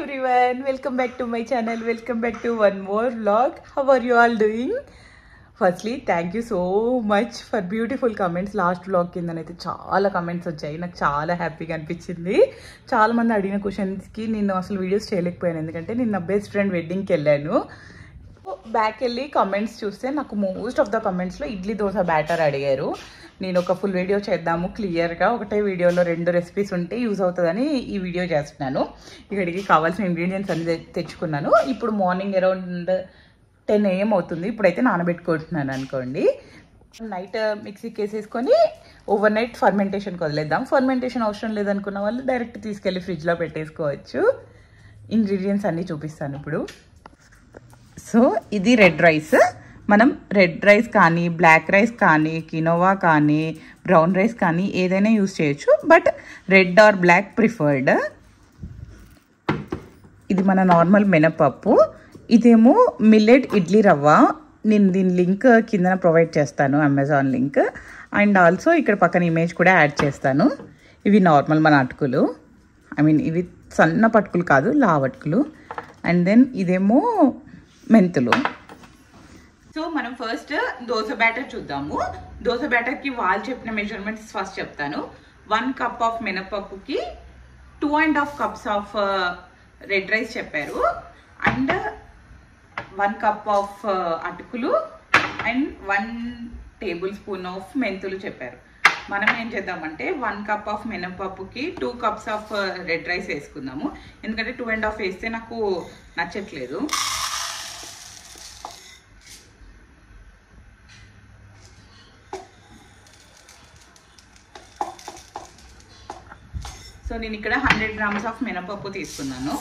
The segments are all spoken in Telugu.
everyone, welcome back to my channel. Welcome back to one more vlog. How are you all doing? Firstly, thank you so much for beautiful comments. Last vlog కిందనైతే చాలా కమెంట్స్ వచ్చాయి. నాకు చాలా హ్యాపీగా అనిపించింది. చాలా మంది అడిగిన క్వశ్చన్స్కి నేను అసలు వీడియోస్ చేయలేకపోయాను, ఎందుకంటే నేను నా బెస్ట్ ఫ్రెండ్ వెడ్డింగ్కి వెళ్ళాను. బ్యాక్ వెళ్ళి కమెంట్స్ చూస్తే నాకు మోస్ట్ ఆఫ్ ద కమెంట్స్లో ఇడ్లీ దోశ బ్యాటర్ అడిగారు. నేను ఒక ఫుల్ వీడియో చేద్దాము క్లియర్గా, ఒకటే వీడియోలో 2 రెసిపీస్ ఉంటే యూజ్ అవుతుందని ఈ వీడియో చేస్తున్నాను. ఇక్కడికి కావాల్సిన ఇంగ్రీడియంట్స్ అన్ని తెచ్చుకున్నాను. ఇప్పుడు మార్నింగ్ అరౌండ్ 10 AM అవుతుంది. ఇప్పుడైతే నానబెట్టుకుంటున్నాను అనుకోండి. నైట్ మిక్సీకి వేసేసుకొని ఓవర్ నైట్ ఫర్మెంటేషన్కి వదిలేద్దాం. ఫర్మెంటేషన్ అవసరం లేదనుకున్న వాళ్ళు డైరెక్ట్ తీసుకెళ్ళి ఫ్రిడ్జ్లో పెట్టేసుకోవచ్చు. ఇంగ్రీడియంట్స్ అన్నీ చూపిస్తాను ఇప్పుడు. సో ఇది రెడ్ రైస్. మనం రెడ్ రైస్ కానీ, బ్లాక్ రైస్ కానీ, కినోవా కానీ, బ్రౌన్ రైస్ కానీ ఏదైనా యూజ్ చేయొచ్చు, but red or black preferred. ఇది మన నార్మల్ మినపప్పు. ఇదేమో మిల్లెట్ ఇడ్లీ రవ్వ. నేను దీని లింక్ కింద ప్రొవైడ్ చేస్తాను, అమెజాన్ లింక్. అండ్ ఆల్సో ఇక్కడ పక్కన ఇమేజ్ కూడా యాడ్ చేస్తాను. ఇవి నార్మల్ మన అటుకులు, ఇవి సన్న పటుకులు కాదు, లావటుకులు. అండ్ దెన్ ఇదేమో మెంతులు. సో మనం ఫస్ట్ దోశ బ్యాటర్ చూద్దాము. దోశ బ్యాటర్కి వాళ్ళు చెప్పిన మెజర్మెంట్స్ ఫస్ట్ చెప్తాను. 1 కప్ ఆఫ్ మినపప్పుకి 2.5 కప్స్ ఆఫ్ రెడ్ రైస్ చెప్పారు. అండ్ 1 కప్ ఆఫ్ అటుకులు అండ్ 1 టేబుల్ స్పూన్ ఆఫ్ మెంతులు చెప్పారు. మనం ఏం చేద్దామంటే 1 కప్ ఆఫ్ మినపప్పుకి 2 కప్స్ ఆఫ్ రెడ్ రైస్ వేసుకుందాము, ఎందుకంటే 2.5 వేస్తే నాకు నచ్చట్లేదు. సో నేను ఇక్కడ 100 గ్రామ్స్ ఆఫ్ మినపప్పు తీసుకున్నాను.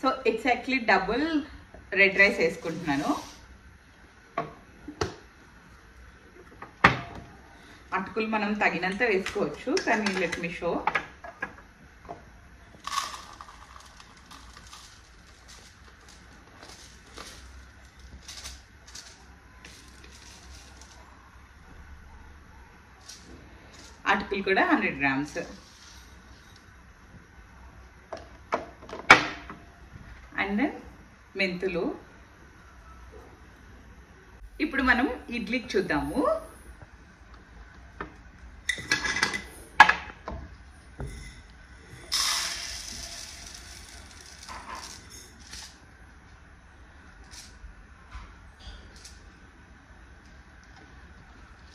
So exactly double red rice వేసుకుంటున్నాను. అటుకులు మనం తగినంత వేసుకోవచ్చు, కానీ లెట్ మీ షో. అటుకులు కూడా 100 గ్రామ్స్. అండ్ దెన్ మెంతులు. ఇప్పుడు మనం ఇడ్లీకి చూద్దాము.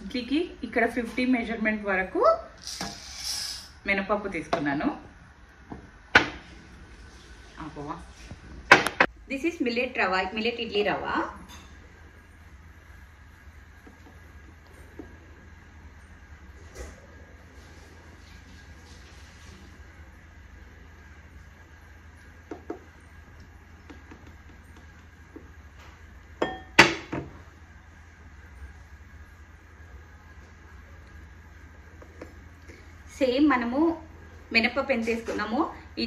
ఇడ్లీకి ఇక్కడ 50 మెజర్మెంట్ వరకు మినపప్పు తీసుకున్నాను. దిస్ ఈస్ మిల్లెట్ రవ్వ, మిల్లెట్ ఇడ్లీ రవ్వ. సేమ్ మనము మినపప్పు ఎంత వేసుకున్నామో ఈ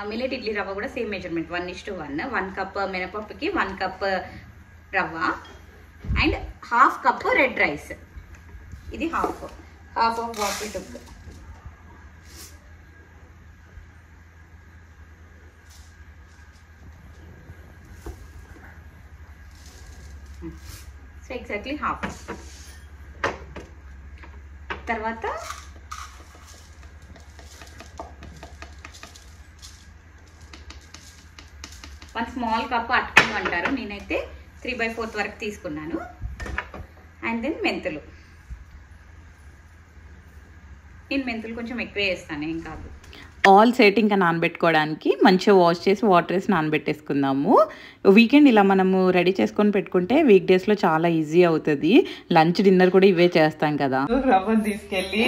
మిల్లెట్ ఇడ్లీ రవ్వ కూడా సేమ్ మెజర్మెంట్ 1:1. 1 కప్ మినపప్పుకి 1 కప్ రవ్వ అండ్ 1/2 కప్ రెడ్ రైస్. ఇది half of what we took. So exactly half. తర్వాత 1 స్మాల్ కప్ అటుకులు అంటారు, నేనైతే 3/4 వరకు తీసుకున్నాను. అండ్ దెన్ మెంతులు. నేను మెంతులు కొంచెం ఎక్కువ వేస్తాను, ఏం కాదు. ఆల్ సెట్ ఇంకా నానబెట్టుకోవడానికి మంచిగా వాష్ చేసి వాటర్ వేసి నానబెట్టేసుకుందాము. వీకెండ్ ఇలా మనము రెడీ చేసుకొని పెట్టుకుంటే వీక్ డేస్లో చాలా ఈజీ అవుతుంది. లంచ్ డిన్నర్ కూడా ఇవే చేస్తాం కదా. రవ్వను తీసుకెళ్ళి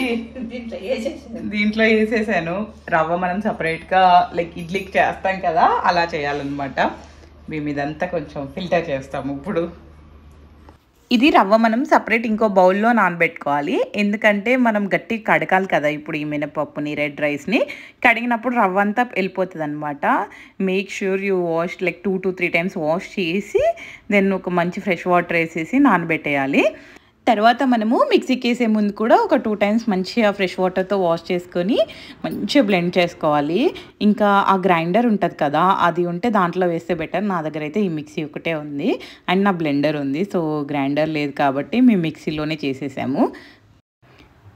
దీంట్లో వేసేసాను. రవ్వ మనం సపరేట్గా లైక్ ఇడ్లీకి చేస్తాం కదా, అలా చేయాలన్నమాట. మేము ఇదంతా కొంచెం ఫిల్టర్ చేస్తాము ఇప్పుడు. ఇది రవ్వ మనం సపరేట్ ఇంకో బౌల్లో నానబెట్టుకోవాలి. ఎందుకంటే మనం గట్టి కడగాలి కదా ఇప్పుడు ఈ మినపప్పుని, రెడ్ రైస్ని. కడిగినప్పుడు రవ్వ అంతా వెళ్ళిపోతుంది అనమాట. Make sure you wash like 2 to 3 times wash చేసి దెన్ ఒక మంచి ఫ్రెష్ వాటర్ వేసేసి నానబెట్టేయాలి. తర్వాత మనము మిక్సీకి వేసే ముందు కూడా ఒక 2 times మంచిగా ఫ్రెష్ వాటర్తో వాష్ చేసుకొని మంచిగా బ్లెండ్ చేసుకోవాలి. ఇంకా ఆ గ్రైండర్ ఉంటుంది కదా, అది ఉంటే దాంట్లో వేస్తే బెటర్. నా దగ్గర అయితే ఈ మిక్సీ ఒకటే ఉంది అండ్ నా బ్లెండర్ ఉంది. సో గ్రైండర్ లేదు కాబట్టి మేము మిక్సీలోనే చేసేసాము.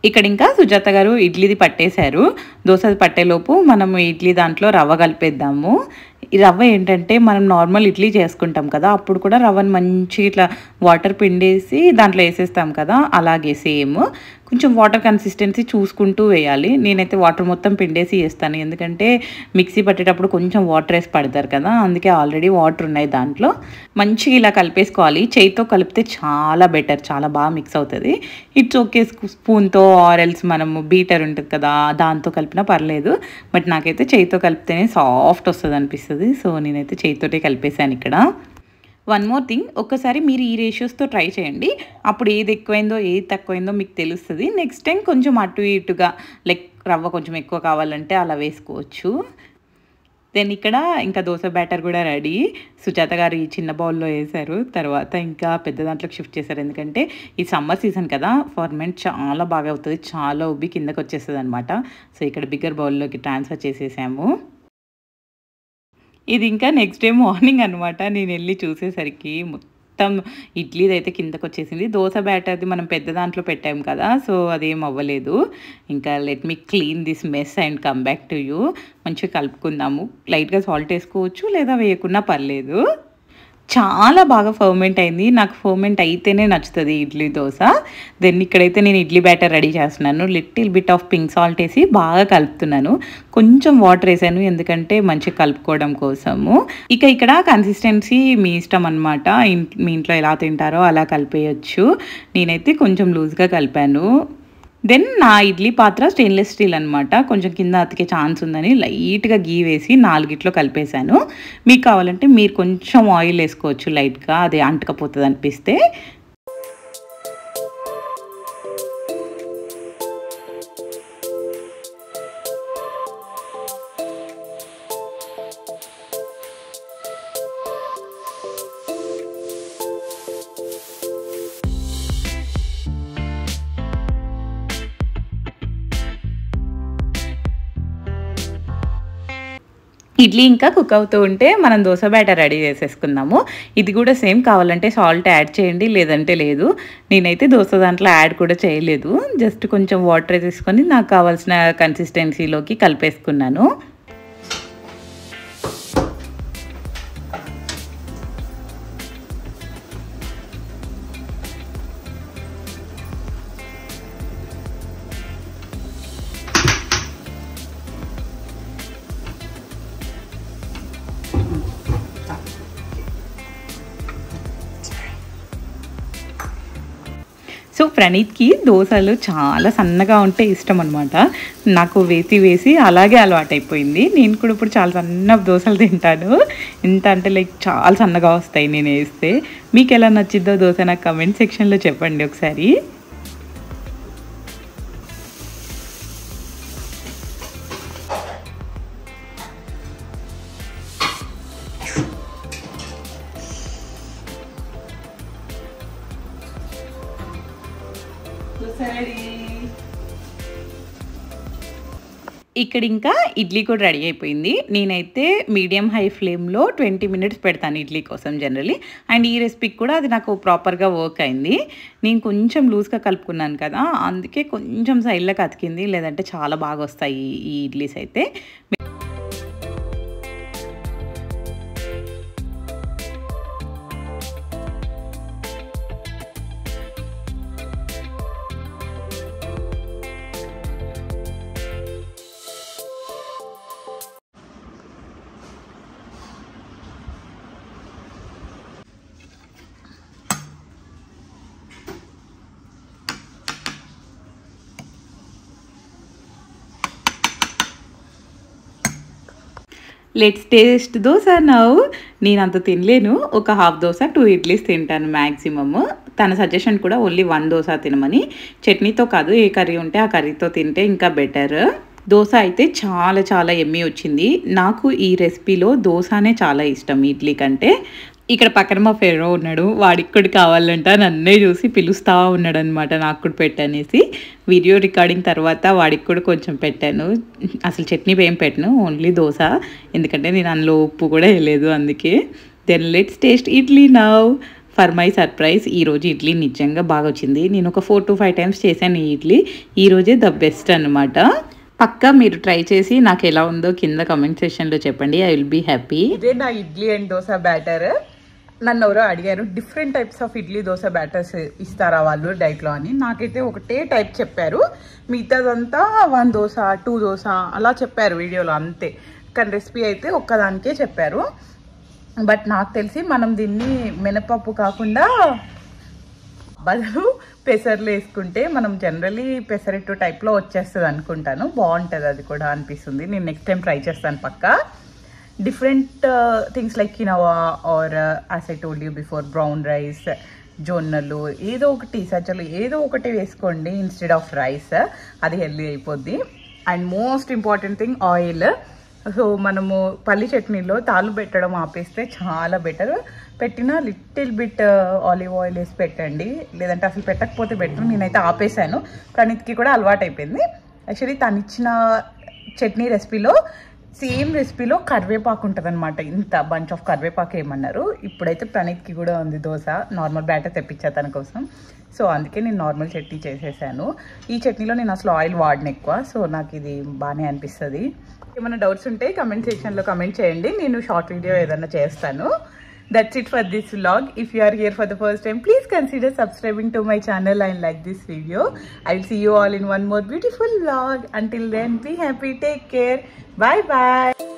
ఇక్కడ ఇంకా సుజాత గారు ఇడ్లీది పట్టేశారు. దోశది పట్టేలోపు మనం ఇడ్లీ దాంట్లో రవ్వ కలిపేద్దాము. ఈ రవ్వ ఏంటంటే మనం నార్మల్ ఇడ్లీ చేసుకుంటాం కదా, అప్పుడు కూడా రవ్వని మంచి ఇట్లా వాటర్ పిండేసి దాంట్లో వేసేస్తాం కదా, అలాగే సేమ్ కొంచెం వాటర్ కన్సిస్టెన్సీ చూసుకుంటూ వేయాలి. నేనైతే వాటర్ మొత్తం పిండేసి వేస్తాను, ఎందుకంటే మిక్సీ పట్టేటప్పుడు కొంచెం వాటర్ వేసి పడతారు కదా, అందుకే ఆల్రెడీ వాటర్ ఉన్నాయి దాంట్లో. మంచిగా ఇలా కలిపేసుకోవాలి. చేయితో కలిపితే చాలా బెటర్, చాలా బాగా మిక్స్ అవుతుంది. ఇట్స్ ఓకే స్పూన్తో ఆరెల్స్ మనము బీటర్ ఉంటుంది కదా దాంతో కలిపినా పర్లేదు, బట్ నాకైతే చేయితో కలిపితేనే సాఫ్ట్ వస్తుంది అనిపిస్తుంది. సో నేనైతే చేయితోటే కలిపేసాను ఇక్కడ. వన్ మోర్ థింగ్, ఒక్కసారి మీరు ఈ రేషియోస్తో ట్రై చేయండి. అప్పుడు ఏది ఎక్కువైందో ఏది తక్కువైందో మీకు తెలుస్తుంది. నెక్స్ట్ టైం కొంచెం అటు ఇటుగా లైక్ రవ్వ కొంచెం ఎక్కువ కావాలంటే అలా వేసుకోవచ్చు. దెన్ ఇక్కడ ఇంకా దోశ బ్యాటర్ కూడా రెడీ. సుజాత గారు ఈ చిన్న బౌల్లో వేశారు, తర్వాత ఇంకా పెద్ద దాంట్లోకి షిఫ్ట్ చేశారు. ఎందుకంటే ఈ సమ్మర్ సీజన్ కదా, ఫర్మెంట్ చాలా బాగా అవుతుంది, చాలా ఉబ్బి కిందకి వచ్చేస్తుంది అనమాట. సో ఇక్కడ బిగ్గర్ బౌల్లోకి ట్రాన్స్ఫర్ చేసేసాము. ఇది ఇంకా నెక్స్ట్ డే మార్నింగ్ అనమాట. నేను వెళ్ళి చూసేసరికి మొత్తం ఇడ్లీది అయితే కిందకు వచ్చేసింది. దోశ బ్యాటర్ది మనం పెద్ద దాంట్లో పెట్టాము కదా, సో అదేం అవ్వలేదు. ఇంకా let me clean this mess and come back to you. మంచిగా కలుపుకుందాము. లైట్గా సాల్ట్ వేసుకోవచ్చు లేదా వేయకున్నా పర్లేదు. చాలా బాగా ఫర్మెంట్ అయింది. నాకు ఫర్మెంట్ అయితేనే నచ్చుతుంది ఇడ్లీ దోశ. దెన్ ఇక్కడైతే నేను ఇడ్లీ బ్యాటర్ రెడీ చేస్తున్నాను. Little bit of pink salt వేసి బాగా కలుపుతున్నాను. కొంచెం వాటర్ వేసాను ఎందుకంటే మంచిగా కలుపుకోవడం కోసము. ఇక ఇక్కడ కన్సిస్టెన్సీ మీ ఇష్టం అనమాట, మీ ఇంట్లో ఎలా తింటారో అలా కలిపేయచ్చు. నేనైతే కొంచెం లూజ్గా కలిపాను. దెన్ నా ఇడ్లీ పాత్ర స్టెయిన్లెస్ స్టీల్ అనమాట, కొంచెం కింద అతికే ఛాన్స్ ఉందని లైట్గా గీ వేసి 4 కలిపేశాను. మీకు కావాలంటే మీరు కొంచెం ఆయిల్ వేసుకోవచ్చు లైట్గా, అది అంటకపోతుంది అనిపిస్తే. ఇడ్లీ ఇంకా కుక్ అవుతూ ఉంటే మనం దోశ బ్యాటర్ రెడీ చేసేసుకుందాము. ఇది కూడా సేమ్, కావాలంటే సాల్ట్ యాడ్ చేయండి లేదంటే లేదు. నేనైతే దోశ దాంట్లో యాడ్ కూడా చేయలేదు, జస్ట్ కొంచెం వాటర్ తీసుకొని నాకు కావాల్సిన కన్సిస్టెన్సీలోకి కలిపేసుకున్నాను. సో ప్రణీత్కి దోశలు చాలా సన్నగా ఉంటే ఇష్టం అనమాట. నాకు వేసి అలాగే అలవాటైపోయింది. నేను కూడా ఇప్పుడు చాలా సన్న దోశలు తింటాను. ఎంత అంటే లైక్ చాలా సన్నగా వస్తాయి నేను వేస్తే. మీకు ఎలా నచ్చిద్దో దోశ నాకు కమెంట్ సెక్షన్లో చెప్పండి ఒకసారి. ఇక్కడ ఇంకా ఇడ్లీ కూడా రెడీ అయిపోయింది. నేనైతే మీడియం హై ఫ్లేమ్లో 20 minutes పెడతాను ఇడ్లీ కోసం జనరలీ. అండ్ ఈ రెసిపీకి కూడా అది నాకు ప్రాపర్గా వర్క్ అయింది. నేను కొంచెం లూజ్గా కలుపుకున్నాను కదా, అందుకే కొంచెం సైడ్లోకి అతికింది, లేదంటే చాలా బాగా వస్తాయి ఈ ఇడ్లీస్ అయితే. Let's taste dosa now. నేను అంత తినలేను, ఒక హాఫ్ దోశ 2 ఇడ్లీస్ తింటాను మ్యాక్సిమమ్. తన సజెషన్ కూడా ఓన్లీ 1 దోశ తినమని. చట్నీతో కాదు, ఏ కర్రీ ఉంటే ఆ కర్రీతో తింటే ఇంకా బెటర్. దోశ అయితే చాలా చాలా ఎమ్మీ వచ్చింది. నాకు ఈ రెసిపీలో దోశనే చాలా ఇష్టం ఇడ్లీ కంటే. ఇక్కడ పక్కన మా ఫెరో ఉన్నాడు, వాడికి కూడా కావాలంట. నన్నే చూసి పిలుస్తూ ఉన్నాడు అనమాట, నాకు కూడా పెట్టనేసి. వీడియో రికార్డింగ్ తర్వాత వాడికి కూడా కొంచెం పెట్టాను. అసలు చట్నీ ఏం పెట్టను, ఓన్లీ దోశ, ఎందుకంటే నేను అందులో ఉప్పు కూడా వేయలేదు అందుకే. Then let's taste idli now. For my surprise ఈరోజు ఇడ్లీ నిజంగా బాగా వచ్చింది. నేను ఒక 4 to 5 times చేశాను ఈ ఇడ్లీ. ఈరోజే ద బెస్ట్ అనమాట. పక్కా మీరు ట్రై చేసి నాకు ఎలా ఉందో కింద కమెంట్ సెక్షన్లో చెప్పండి. I will be happy. ఇదే నా ఇడ్లీ అండ్ దోశ బ్యాటర్. నన్ను ఎవరో అడిగారు different types of idli dosa batters ఇస్తారా వాళ్ళు డైట్లో అని. నాకైతే ఒకటే టైప్ చెప్పారు, మిగతాదంతా 1 దోశ 2 దోశ అలా చెప్పారు వీడియోలో అంతే. కానీ రెసిపీ అయితే ఒక్కదానికే చెప్పారు. బట్ నాకు తెలిసి మనం దీన్ని మినపప్పు కాకుండా బదులు పెసర్లు వేసుకుంటే మనం జనరలీ పెసరెట్టు టైప్లో వచ్చేస్తుంది అనుకుంటాను. బాగుంటుంది అది కూడా అనిపిస్తుంది. నేను నెక్స్ట్ టైం ట్రై చేస్తాను పక్కా. Different things like quinoa or as I told you before brown rice, జొన్నలు, ఏదో ఒకటి సజ్జలు ఏదో ఒకటి వేసుకోండి ఇన్స్టెడ్ ఆఫ్ రైస్. అది హెల్దీ అయిపోద్ది. And most important thing oil. So మనము పల్లి చట్నీలో తాలు పెట్టడం ఆపేస్తే చాలా బెటర్. పెట్టిన లిటిల్ బిట్ ఆలివ్ ఆయిల్ వేసి పెట్టండి, లేదంటే అసలు పెట్టకపోతే బెటర్. నేనైతే ఆపేసాను, ప్రణీత్కి కూడా అలవాటు అయిపోయింది. యాక్చువల్లీ తను ఇచ్చిన చట్నీ రెసిపీలో సేమ్ రెసిపీలో కరివేపాకు ఉంటుంది అనమాట. ఇంత బంచ్ ఆఫ్ కరివేపాకు ఏమన్నారు. ఇప్పుడైతే ప్రణీత్కి కూడా ఉంది దోశ. నార్మల్ బ్యాటర్ తెప్పించా తన కోసం. సో అందుకే నేను నార్మల్ చట్నీ చేసేసాను. ఈ చట్నీలో నేను అసలు ఆయిల్ వాడిన ఎక్కువ, సో నాకు ఇది బాగానే అనిపిస్తుంది. ఏమైనా డౌట్స్ ఉంటే కమెంట్ సెక్షన్లో కమెంట్ చేయండి, నేను షార్ట్ వీడియో ఏదైనా చేస్తాను. That's it for this vlog. If you are here for the first time, please consider subscribing to my channel and like this video. I will see you all in one more beautiful vlog. Until then, be happy, take care, bye bye.